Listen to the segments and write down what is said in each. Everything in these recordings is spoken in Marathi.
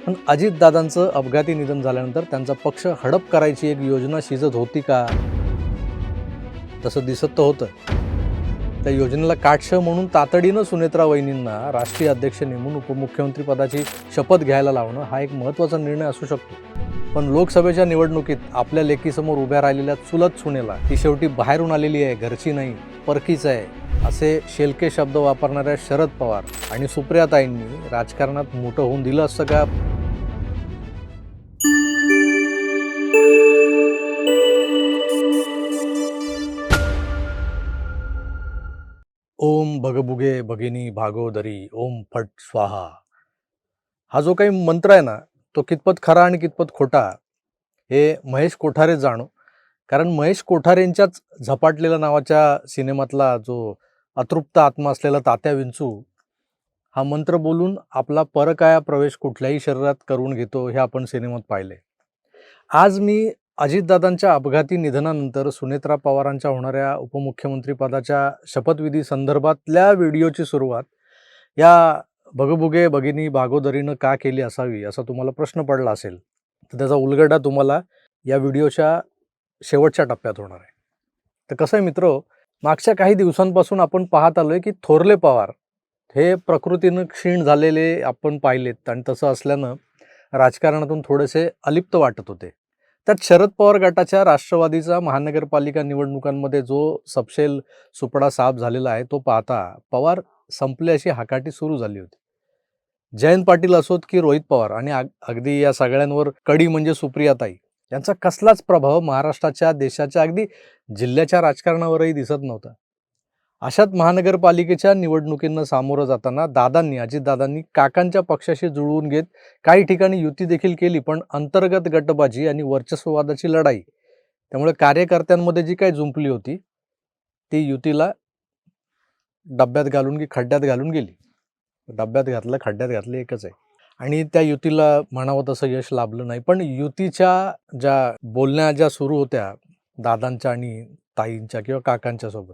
पण अजितदादांचं अपघाती निधन झाल्यानंतर त्यांचा पक्ष हडप करायची एक योजना शिजत होती का? तसं दिसत तर होतं. त्या योजनेला काटछळ म्हणून तातडीनं सुनेत्रा वहिनींना राष्ट्रीय अध्यक्ष नेमून उपमुख्यमंत्री पदाची शपथ घ्यायला लावणं हा एक महत्त्वाचा निर्णय असू शकतो. पण लोकसभेच्या निवडणुकीत आपल्या लेकीसमोर उभ्या राहिलेल्या चुलत सुनेला, ती शेवटी बाहेरून आलेली आहे, घरची नाही, परकीच आहे, असे शेलके शब्द वापरणाऱ्या शरद पवार आणि सुप्रियाताईंनी राजकारणात मोठं होऊन दिलं असतं का? ओम भगभुगे भगिनी भागोदरी ओम फट स्वाहा. हा जो काही मंत्र आहे ना, तो कितपत खरा आणि कितपत खोटा हे महेश कोठारे जाणो. कारण महेश कोठारेंच्याच झपाटलेला नावाच्या सिनेमातला जो अतृप्त आत्मा असलेला तात्या विंचू हा मंत्र बोलून आपला परकाया प्रवेश कुठल्याही शरीरात करून घेतो हे आपण सिनेमात पाहिले. आज मी अजितदादांच्या अपघाती निधनानंतर सुनेत्रा पवारांच्या होणाऱ्या उपमुख्यमंत्री पदाच्या शपथविधी संदर्भातल्या व्हिडिओची सुरुवात या भगभुगे भगिनी भागोदरीनं का केली असावी असा तुम्हाला प्रश्न पडला असेल, तर त्याचा उलगडा तुम्हाला या व्हिडिओच्या शेवटच्या टप्प्यात होणार आहे. तर कसं आहे मित्र, मागच्या काही दिवसांपासून आपण पाहत आलोय की थोरले पवार हे प्रकृतीनं क्षीण झालेले आपण पाहिलेत आणि तसं असल्यानं राजकारणातून थोडेसे अलिप्त वाटत होते. त्यात शरद पवार गटाच्या राष्ट्रवादीचा महानगरपालिका निवडणुकांमध्ये जो सपशेल सुपडा साफ झालेला आहे तो पाहता पवार संपले अशी हाकाटी सुरू झाली होती. जयंत पाटील असोत की रोहित पवार आणि अगदी या सगळ्यांवर कडी म्हणजे सुप्रियाताई यांचा कसलाच प्रभाव महाराष्ट्राच्या, देशाच्या, अगदी जिल्ह्याच्या राजकारणावरही दिसत नव्हता. अशात महानगरपालिकेच्या निवडणुकींना सामोरं जाताना अजितदादांनी काकांच्या पक्षाशी जुळवून घेत काही ठिकाणी युती देखील केली, पण अंतर्गत गटबाजी आणि वर्चस्ववादाची लढाई त्यामुळे कार्यकर्त्यांमध्ये जी काही जुंपली होती ती युतीला डब्यात घालून की खड्ड्यात घालून गेली. डब्यात घातलं, खड्ड्यात घातलं एकच आहे. आणि त्या युतीला म्हणावं तसं यश लाभलं नाही. पण युतीच्या ज्या बोलण्या ज्या सुरू होत्या दादांच्या आणि ताईंच्या किंवा काकांच्या सोबत,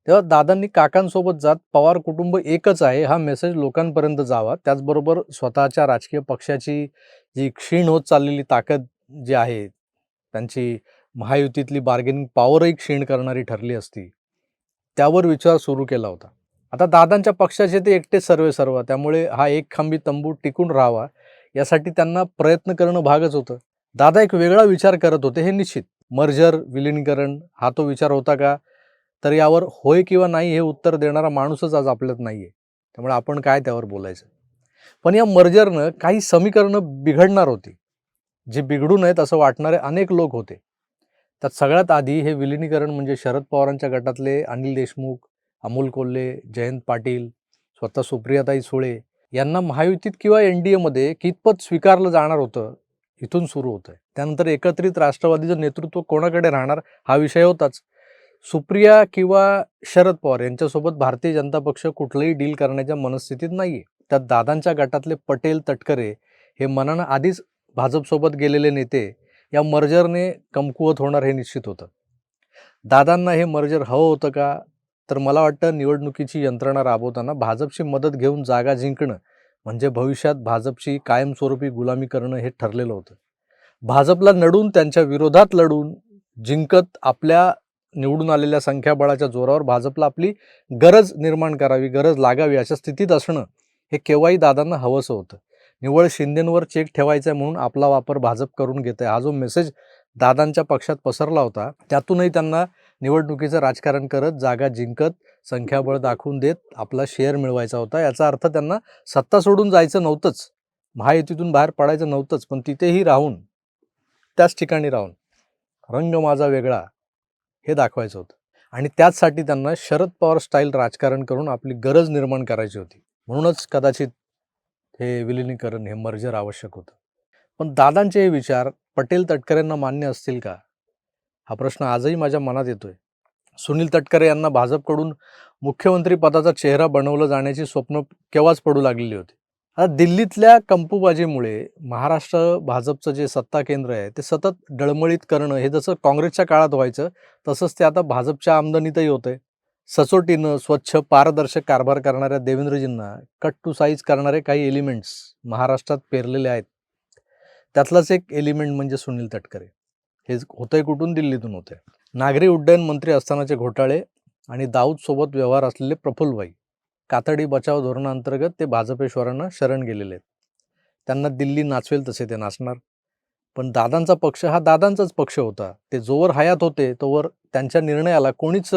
तेव्हा दादांनी काकांसोबत जात पवार कुटुंब एकच आहे हा मेसेज लोकांपर्यंत जावा, त्याचबरोबर स्वतःच्या राजकीय पक्षाची जी क्षीण होत चाललेली ताकद जी आहे, त्यांची महायुतीतली बार्गेनिंग पॉवरही क्षीण करणारी ठरली असती, त्यावर विचार सुरू केला होता. आता दादांच्या पक्षाचे ते एकटे सर्व, त्यामुळे हा एक खांबी तंबू टिकून राहावा यासाठी त्यांना प्रयत्न करणं भागच होतं. दादा एक वेगळा विचार करत होते हे निश्चित. मर्जर, विलिनीकरण हा तो विचार होता का? तर यावर होय किंवा नाही हे उत्तर देणारा माणूसच आज आपल्यात नाहीये. त्यामुळे आपण काय त्यावर बोलायचं. पण या मर्जरनं काही समीकरणं बिघडणार होती. जे बिघडू नयेत असं वाटणारे अनेक लोक होते. त्यात सगळ्यात आधी हे विलिनीकरण म्हणजे शरद पवारांच्या गटातले अनिल देशमुख, अमोल कोल्हे, जयंत पाटील, स्वतः सुप्रियाताई सुळे यांना महायुतीत किंवा NDAमध्ये कितपत स्वीकारलं जाणार होतं, इथून सुरू होतंय. त्यानंतर एकत्रित राष्ट्रवादीचं नेतृत्व कोणाकडे राहणार हा विषय होताच. सुप्रिया किंवा शरद पवार यांच्यासोबत भारतीय जनता पक्ष कुठलंही डील करण्याच्या मनस्थितीत नाहीये. त्यात दादांच्या गटातले पटेल, तटकरे हे मनानं आधीच भाजपसोबत गेलेले नेते या मर्जरने कमकुवत होणार हे निश्चित होतं. दादांना हे मर्जर हवं होतं का? तर मला वाटतं निवडणुकीची यंत्रणा राबवताना भाजपची मदत घेऊन जागा जिंकणं म्हणजे भविष्यात भाजपची कायमस्वरूपी गुलामी करणं हे ठरलेलं होतं. भाजपला नडून, त्यांच्या विरोधात लढून, जिंकत आपल्या निवडून आलेल्या संख्याबळाच्या जोरावर भाजपला आपली गरज निर्माण करावी, गरज लागावी अशा स्थितीत असणं हे केव्हाही दादांना हवंसं होतं. निव्वळ शिंदेंवर चेक ठेवायचा आहे म्हणून आपला वापर भाजप करून घेत आहे हा जो मेसेज दादांच्या पक्षात पसरला होता, त्यातूनही त्यांना निवडणुकीचं राजकारण करत, जागा जिंकत, संख्याबळ दाखवून देत आपला शेअर मिळवायचा होता. याचा अर्थ त्यांना सत्ता सोडून जायचं नव्हतंच, महायुतीतून बाहेर पडायचं नव्हतंच, पण तिथेही राहून, त्याच ठिकाणी राहून रंग माझा वेगळा हे दाखवायचं होतं. आणि त्याचसाठी त्यांना शरद पवार स्टाईल राजकारण करून आपली गरज निर्माण करायची होती. म्हणूनच कदाचित हे विलिनीकरण, हे मर्जर आवश्यक होतं. पण दादांचे हे विचार पटेल, तटकरेंना मान्य असतील का? हा प्रश्न आजही माझ्या मनात येतोय. सुनील तटकरे यांना भाजपकडून मुख्यमंत्री पदाचा चेहरा बनवलं जाण्याची स्वप्न केव्हाच पडू लागलेली होती. आता दिल्लीतल्या कंपुबाजीमुळे महाराष्ट्र भाजपचं जे सत्ता केंद्र आहे ते सतत डळमळीत करणं हे जसं काँग्रेसच्या काळात व्हायचं, तसंच ते आता भाजपच्या आमदानीतही होतंय. सचोटीनं स्वच्छ पारदर्शक कारभार करणाऱ्या देवेंद्रजींना कट टू साईज करणारे काही एलिमेंट्स महाराष्ट्रात पेरलेले आहेत. त्यातलाच एक एलिमेंट म्हणजे सुनील तटकरे. हे होतंय कुठून? दिल्लीतून होतंय. नागरी उड्डयन मंत्री असतानाचे घोटाळे आणि दाऊदसोबत व्यवहार असलेले प्रफुल्लभाई कातडी बचाव धोरणाअंतर्गत ते भाजपेश्वरांना शरण गेलेले आहेत. त्यांना दिल्ली नाचवेल तसे ते नाचणार. पण दादांचा पक्ष हा दादांचाच पक्ष होता. ते जोवर हयात होते तोवर त्यांच्या निर्णयाला कोणीच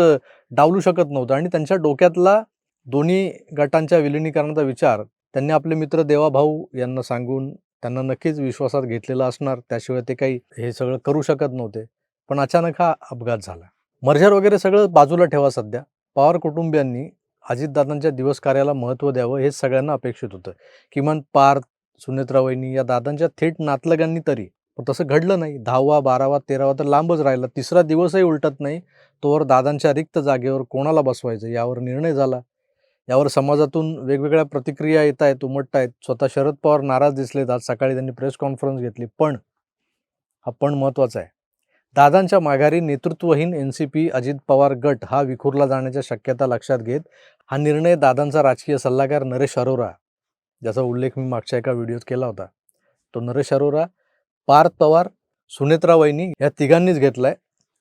डावलू शकत नव्हतं आणि त्यांच्या डोक्यातला दोन्ही गटांच्या विलिनीकरणाचा विचार त्यांनी आपले मित्र देवाभाऊ यांना सांगून त्यांना नक्कीच विश्वासात घेतलेला असणार. त्याशिवाय ते काही हे सगळं करू शकत नव्हते. पण अचानक हा अपघात झाला. मर्जर वगैरे सगळं बाजूला ठेवा सध्या. पवार कुटुंबियांनी अजितदादांच्या दिवस कार्याला महत्त्व द्यावं हेच सगळ्यांना अपेक्षित होतं. किमान पार्थ, सुनेत्रा वहिनी या दादांच्या थेट नातलगांनी तरी. पण तसं घडलं नाही. 10वा 12वा 13वा तर लांबच राहिला. तिसरा दिवसही उलटत नाही तोवर दादांच्या रिक्त जागेवर कोणाला बसवायचं यावर निर्णय झाला. यावर समाजातून वेगवेगळ्या प्रतिक्रिया येत आहेत, उमटतायत. स्वतः शरद पवार नाराज दिसलेत. आज सकाळी त्यांनी प्रेस कॉन्फरन्स घेतली. पण हा पण महत्त्वाचा आहे. दादांच्या माघारी नेतृत्वहीन एनसीपी अजित पवार गट हा विखुरला जाण्याच्या शक्यता लक्षात घेत हा निर्णय दादांचा राजकीय सल्लागार नरेश अरोरा, ज्याचा उल्लेख मी मागच्या एका व्हिडिओत केला होता, तो नरेश अरोरा, पार्थ पवार, सुनेत्रा वहिनी या तिघांनीच घेतलाय.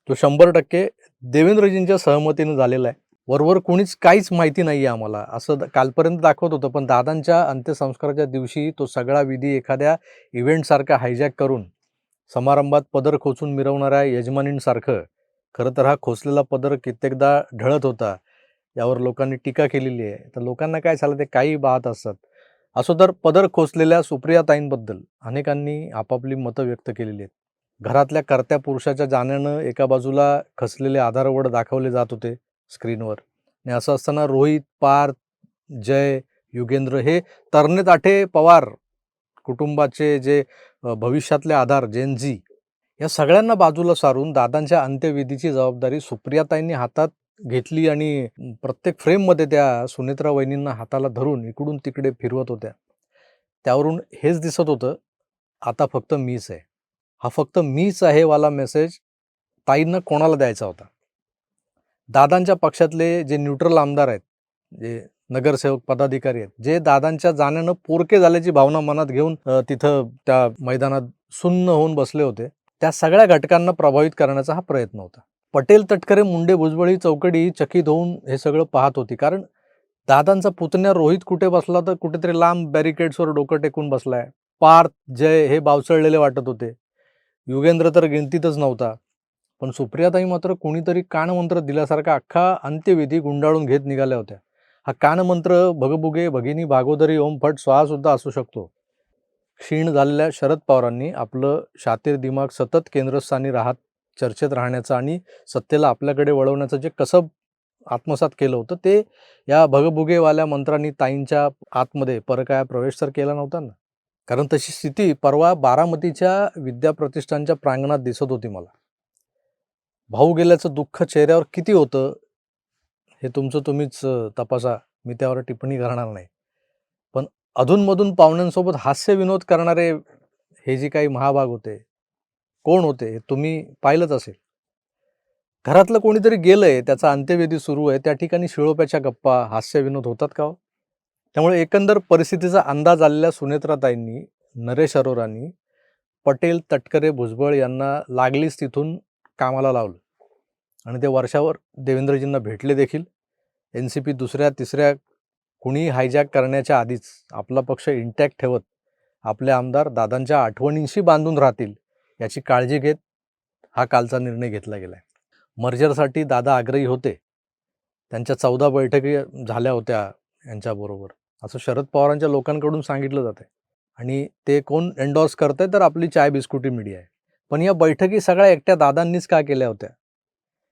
तो 100% देवेंद्रजींच्या सहमतीनं झालेला आहे. वरवर कोणीच काहीच माहिती नाही आहे आम्हाला असं कालपर्यंत दाखवत होतं. पण दादांच्या अंत्यसंस्काराच्या दिवशी तो सगळा विधी एखाद्या इव्हेंटसारखा हायजॅक करून समारंभात पदर खोचून मिरवणाऱ्या यजमानींसारखं, खरं तर हा खोचलेला पदर कित्येकदा ढळत होता. यावर लोकांनी टीका केलेली आहे. तर लोकांना काय झालं, ते काही पाहत असतात. असो, तर पदर खोचलेल्या सुप्रियाताईंबद्दल अनेकांनी आपापली मतं व्यक्त केलेली आहेत. घरातल्या कर्त्या पुरुषाच्या जाण्यानं एका बाजूला खचलेले आधारवड दाखवले जात होते स्क्रीनवर. आणि असं असताना रोहित, पार्थ, जय, युगेंद्र हे तरणे-ताठे पवार कुटुंबाचे जे भविष्यातले आधार जेन-झी या सगळ्यांना बाजूला सारून दादांच्या अंत्यविधीची जबाबदारी सुप्रियाताईंनी हातात घेतली आणि प्रत्येक फ्रेममध्ये त्या सुनेत्रा वहिनींना हाताला धरून इकडून तिकडे फिरवत होत्या. त्यावरून हेच दिसत होतं, आता फक्त मीच आहे. हा फक्त मीच आहे वाला मेसेज ताईंना कोणाला द्यायचा होता? दादांच्या पक्षातले जे न्यूट्रल आमदार आहेत, जे नगरसेवक पदाधिकारी आहेत, जे दादांच्या जाण्यानं पोरके झाल्याची भावना मनात घेऊन तिथं त्या मैदानात सुन्न होऊन बसले होते, त्या सगळ्या घटकांना प्रभावित करण्याचा हा प्रयत्न होता. पटेल, तटकरे, मुंडे, भुजबळ ही चौकडी चकित होऊन हे सगळं पाहत होती. कारण दादांचा पुतण्या रोहित कुठे बसला तर कुठेतरी लांब बॅरिकेड्सवर डोकं टेकून बसलाय. पार्थ, जय हे बावचळलेले वाटत होते. युगेंद्र तर गिनतीतच नव्हता. पण सुप्रियाताई मात्र कोणीतरी कानमंत्र दिल्यासारखा अख्खा अंत्यविधी गुंडाळून घेत निघाल्या होत्या. हा कानमंत्र भगबुगे भगिनी भागोदरी ओम फट स्वाहा सुद्धा असू शकतो. क्षीण झालेल्या शरद पवारांनी आपलं शातीर दिमाग सतत केंद्रस्थानी राहत चर्चेत राहण्याचं आणि सत्तेला आपल्याकडे वळवण्याचं जे कसब आत्मसात केलं होतं, ते या भगबुगेवाल्या मंत्रांनी ताईंच्या आतमध्ये परकाया प्रवेश तर केला नव्हता ना. कारण तशी स्थिती परवा बारामतीच्या विद्याप्रतिष्ठानच्या प्रांगणात दिसत होती मला. भाऊ गेल्याचं दुःख चेहऱ्यावर किती होतं हे तुमचं तुम्हीच तपासा. मी त्यावर टिप्पणी करणार नाही. पण अधूनमधून पाहुण्यांसोबत हास्य विनोद करणारे हे जे काही महाभाग होते, कोण होते हे तुम्ही पाहिलंच असेल. घरातलं कोणीतरी गेलंय, त्याचा अंत्यविधी सुरू आहे, त्या ठिकाणी शिळोप्याच्या गप्पा, हास्य विनोद होतात का हो? त्यामुळे एकंदर परिस्थितीचा अंदाज आलेल्या सुनेत्राताईंनी, नरेश अरोरांनी पटेल, तटकरे, भुजबळ यांना लागलीच तिथून कामाला लावलं आणि ते वर्षावर देवेंद्रजींना भेटले देखील. एनसीपी दुसऱ्या तिसऱ्या कुणी हायजॅक करण्याच्या आधीच आपला पक्ष इंटॅक्ट ठेवत आपले आमदार दादांच्या आठवणींशी बांधून राहतील याची काळजी घेत हा कालचा निर्णय घेतला गेला आहे. मर्जरसाठी दादा आग्रही होते. त्यांच्या 14 बैठकी झाल्या होत्या यांच्याबरोबर, असं शरद पवारांच्या लोकांकडून सांगितलं जातं. आणि ते कोण एन्डॉर्स करतंय तर आपली चाय बिस्कुटी मीडिया आहे. पण या बैठकी सगळ्या एकट्या दादांनीच का केल्या होत्या?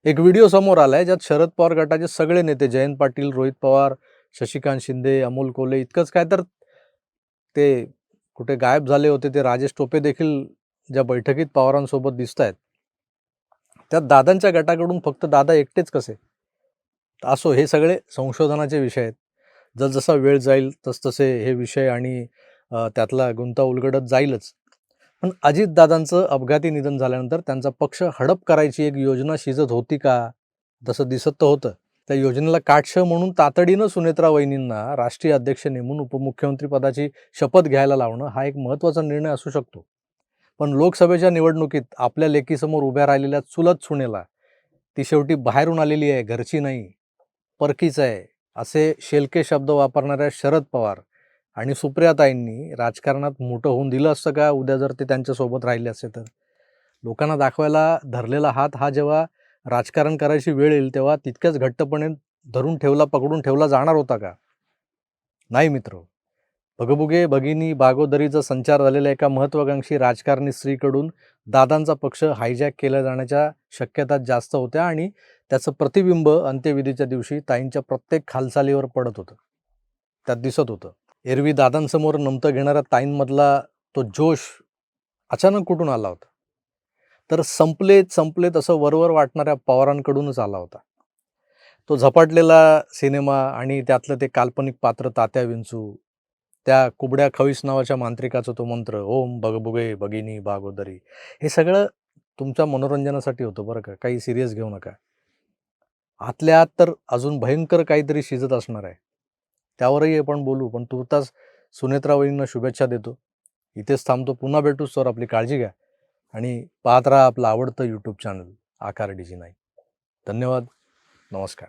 एक व्हिडिओ समोर आलाय ज्यात शरद पवार गटाचे सगळे नेते जयंत पाटील, रोहित पवार, शशिकांत शिंदे, अमोल कोल्हे इतकंच काय तर ते कुठे गायब झाले होते ते राजेश टोपे देखील ज्या बैठकीत पवारांसोबत दिसत आहेत, त्यात दादांच्या गटाकडून फक्त दादा एकटेच कसे? असो, हे सगळे संशोधनाचे विषय आहेत. जसजसा वेळ जाईल तसतसे हे विषय आणि त्यातला गुंता उलगडत जाईलच. पण अजितदादांचं अपघाती निधन झाल्यानंतर त्यांचा पक्ष हडप करायची एक योजना शिजत होती का? तसं दिसत तर होतं. त्या योजनेला काटछळ म्हणून तातडीनं सुनेत्रा वहिनींना राष्ट्रीय अध्यक्ष नेमून उपमुख्यमंत्री पदाची शपथ घ्यायला लावणं हा एक महत्त्वाचा निर्णय असू शकतो. पण लोकसभेच्या निवडणुकीत आपल्या लेकीसमोर उभ्या राहिलेल्या चुलत सुनेला, ती शेवटी बाहेरून आलेली आहे, घरची नाही, परकीच आहे, असे शेलके शब्द वापरणाऱ्या शरद पवार आणि सुप्रियाताईंनी राजकारणात मोठं होऊन दिलं असतं का, उद्या जर ते त्यांच्यासोबत राहिले असते तर? लोकांना दाखवायला धरलेला हात हा जेव्हा राजकारण करायची वेळ येईल तेव्हा तितक्याच घट्टपणे धरून ठेवला, पकडून ठेवला जाणार होता का? नाही मित्र. भगबुगे भगिनी बागोदरीचा संचार झालेल्या एका महत्त्वाकांक्षी राजकारणी स्त्रीकडून दादांचा पक्ष हायजॅक केला जाण्याच्या शक्यता जास्त होत्या आणि त्याचं प्रतिबिंब अंत्यविधीच्या दिवशी ताईंच्या प्रत्येक हालचालीवर पडत होतं. त्यात दिसत होतं. एरवी दादांसमोर नमतं घेणाऱ्या ताईंमधला तो जोश अचानक कुठून आला होता? तर संपलेत असं वरवर वाटणाऱ्या पवारांकडूनच आला होता. तो झपाटलेला सिनेमा आणि त्यातलं ते काल्पनिक पात्र तात्या विंचू, त्या कुबड्या खवीस नावाच्या मांत्रिकाचा तो मंत्र, ओम भगबुगे भगिनी बागोदरी, हे सगळं तुमच्या मनोरंजनासाठी होतं बरं का, काही सिरियस घेऊ नका. आतल्या आत तर अजून भयंकर काहीतरी शिजत असणार आहे. त्यावरही आपण बोलू, पण तूर्तास सुनेत्रा वहिनींना शुभेच्छा देतो. इथेच थांबतो. पुन्हा भेटू. सर, आपली काळजी घ्या आणि पाहत राहा आपलं आवडतं यूट्यूब चॅनल आकार DG9. धन्यवाद. नमस्कार.